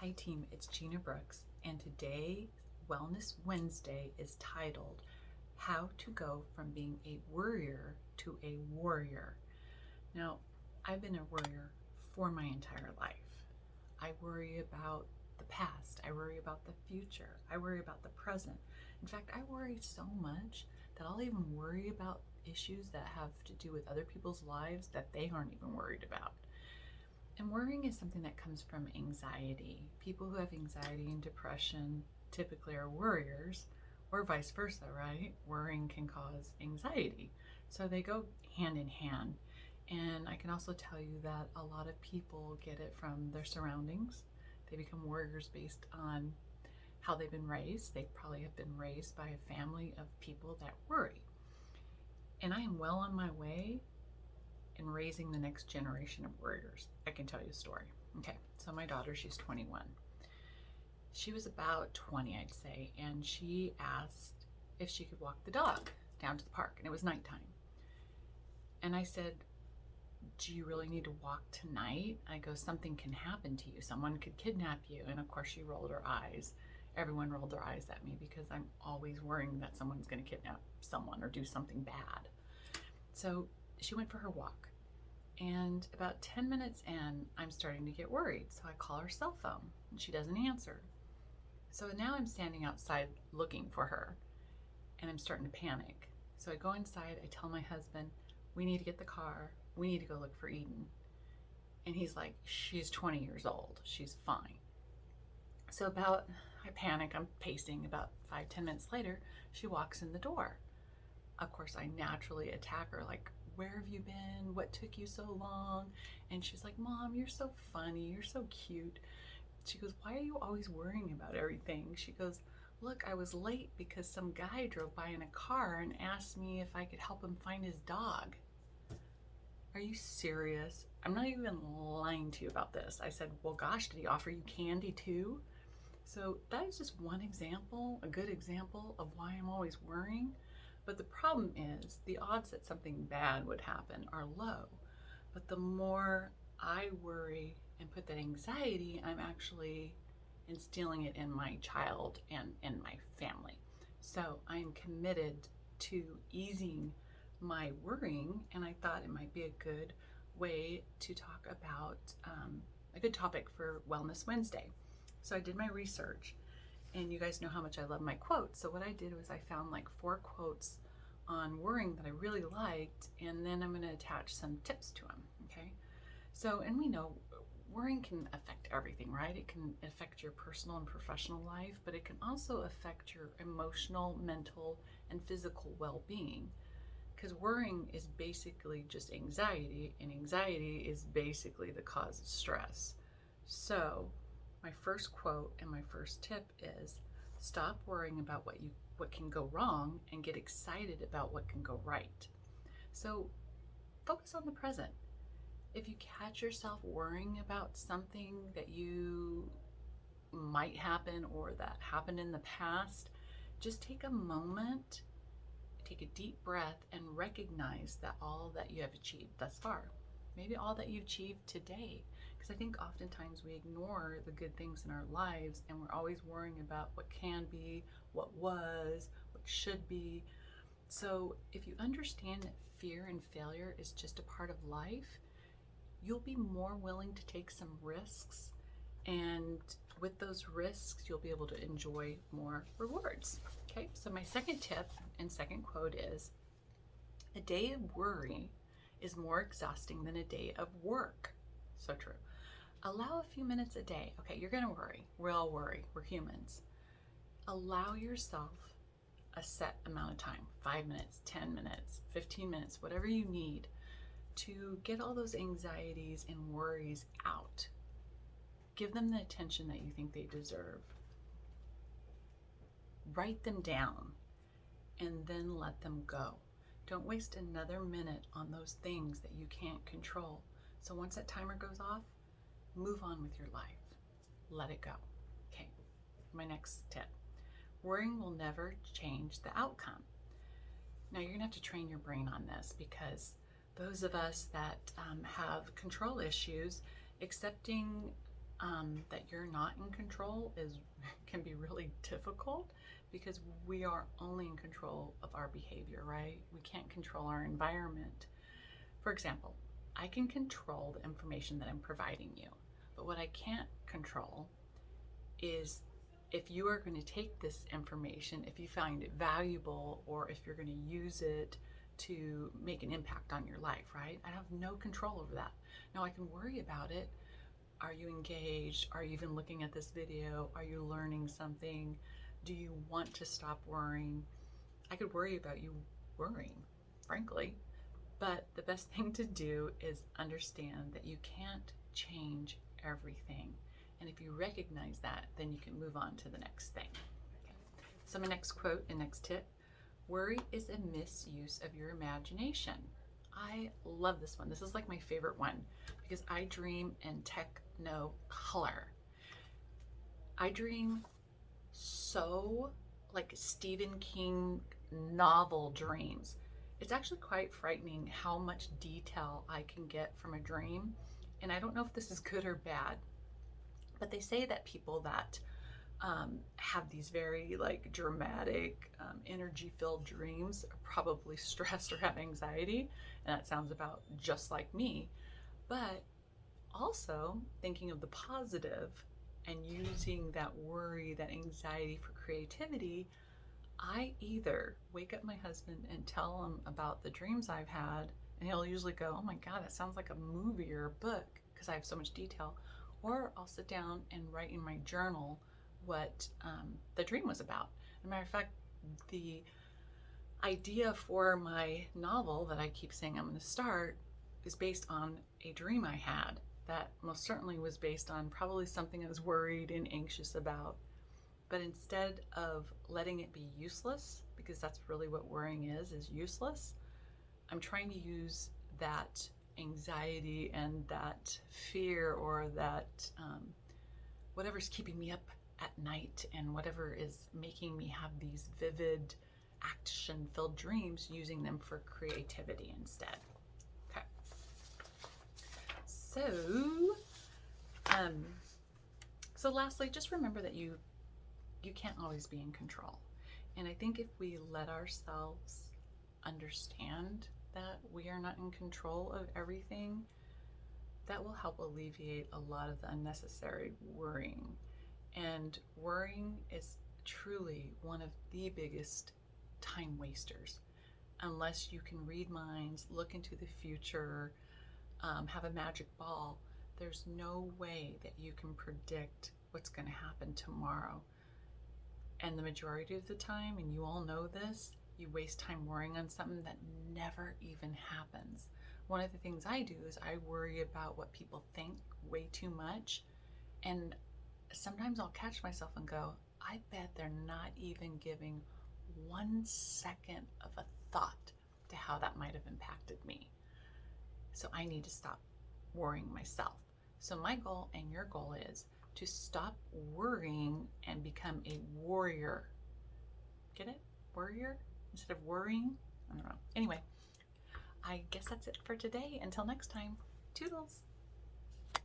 Hi team, it's Gina Brooks, and today Wellness Wednesday is titled How to Go from Being a Worrier to a Warrior. Now, I've been a worrier for my entire life. I worry about the past, I worry about the future, I worry about the present. In fact, I worry so much that I'll even worry about issues that have to do with other people's lives that they aren't even worried about. And worrying is something that comes from anxiety. People who have anxiety and depression typically are worriers, or vice versa, right? Worrying can cause anxiety. So they go hand in hand. And I can also tell you that a lot of people get it from their surroundings. They become worriers based on how they've been raised. They probably have been raised by a family of people that worry. And I am well on my way in raising the next generation of warriors. I can tell you a story. Okay, so my daughter, she's 21. She was about 20, I'd say, and she asked if she could walk the dog down to the park, and it was nighttime. And I said, do you really need to walk tonight? I go, something can happen to you. Someone could kidnap you. And of course, she rolled her eyes. Everyone rolled their eyes at me because I'm always worrying that someone's going to kidnap someone or do something bad. So she went for her walk. And about 10 minutes in, I'm starting to get worried. So I call her cell phone and she doesn't answer. So now I'm standing outside looking for her and I'm starting to panic. So I go inside, I tell my husband, we need to get the car. We need to go look for Eden. And he's like, she's 20 years old. She's fine. So I panic, I'm pacing. About 5-10 minutes later, she walks in the door. Of course, I naturally attack her like, where have you been? What took you so long? And she's like, Mom, you're so funny. You're so cute. She goes, why are you always worrying about everything? She goes, look, I was late because some guy drove by in a car and asked me if I could help him find his dog. Are you serious? I'm not even lying to you about this. I said, well, gosh, did he offer you candy too? So that is just one example, a good example of why I'm always worrying. But the problem is the odds that something bad would happen are low. But the more I worry and put that anxiety, I'm actually instilling it in my child and in my family. So I am committed to easing my worrying, and I thought it might be a good way to talk about a good topic for Wellness Wednesday. So I did my research, and you guys know how much I love my quotes. So what I did was I found like 4 quotes on worrying that I really liked, and then I'm going to attach some tips to them. Okay. So, and we know worrying can affect everything, right? It can affect your personal and professional life, but it can also affect your emotional, mental, and physical well-being. Because worrying is basically just anxiety, and anxiety is basically the cause of stress. So, my first quote and my first tip is stop worrying about what can go wrong and get excited about what can go right. So focus on the present. If you catch yourself worrying about something that you might happen or that happened in the past, just take a moment, take a deep breath, and recognize that all that you have achieved thus far. Maybe all that you achieved today. Because I think oftentimes we ignore the good things in our lives and we're always worrying about what can be, what was, what should be. So if you understand that fear and failure is just a part of life, you'll be more willing to take some risks. And with those risks, you'll be able to enjoy more rewards. Okay, so my second tip and second quote is, a day of worry is more exhausting than a day of work. So true. Allow a few minutes a day. Okay, you're gonna worry. We all worry. We're humans. Allow yourself a set amount of time, 5 minutes, 10 minutes, 15 minutes, whatever you need to get all those anxieties and worries out. Give them the attention that you think they deserve. Write them down and then let them go. Don't waste another minute on those things that you can't control. So once that timer goes off, move on with your life. Let it go. Okay, my next tip. Worrying will never change the outcome. Now you're gonna have to train your brain on this, because those of us that have control issues, accepting that you're not in control can be really difficult, because we are only in control of our behavior, right? We can't control our environment. For example, I can control the information that I'm providing you, but what I can't control is if you are going to take this information, if you find it valuable, or if you're going to use it to make an impact on your life, right? I have no control over that. Now, I can worry about it. Are you engaged? Are you even looking at this video? Are you learning something? Do you want to stop worrying? I could worry about you worrying, frankly, but the best thing to do is understand that you can't change everything. And if you recognize that, then you can move on to the next thing. Okay. So my next quote and next tip: worry is a misuse of your imagination. I love this one. This is like my favorite one because I dream in technicolor. I dream so like Stephen King novel dreams. It's actually quite frightening how much detail I can get from a dream. And I don't know if this is good or bad, but they say that people that have these very like dramatic, energy-filled dreams are probably stressed or have anxiety, and that sounds about just like me. But also thinking of the positive and using that worry, that anxiety for creativity, I either wake up my husband and tell him about the dreams I've had, and he'll usually go, "Oh my God, that sounds like a movie or a book," because I have so much detail. Or I'll sit down and write in my journal what the dream was about. As a matter of fact, the idea for my novel that I keep saying I'm going to start is based on a dream I had that most certainly was based on probably something I was worried and anxious about. But instead of letting it be useless, because that's really what worrying is useless, I'm trying to use that anxiety and that fear, or that whatever's keeping me up at night and whatever is making me have these vivid, action-filled dreams, using them for creativity instead. Okay. So lastly, just remember that you can't always be in control. And I think if we let ourselves understand that we are not in control of everything, that will help alleviate a lot of the unnecessary worrying. And worrying is truly one of the biggest time wasters. Unless you can read minds, look into the future, have a magic ball, there's no way that you can predict what's going to happen tomorrow. And the majority of the time, and you all know this, you waste time worrying on something that never even happens. One of the things I do is I worry about what people think way too much. And sometimes I'll catch myself and go, I bet they're not even giving 1 second of a thought to how that might have impacted me. So I need to stop worrying myself. So my goal and your goal is to stop worrying and become a warrior. Get it? Worrier instead of worrying? I don't know. Anyway, I guess that's it for today. Until next time, toodles.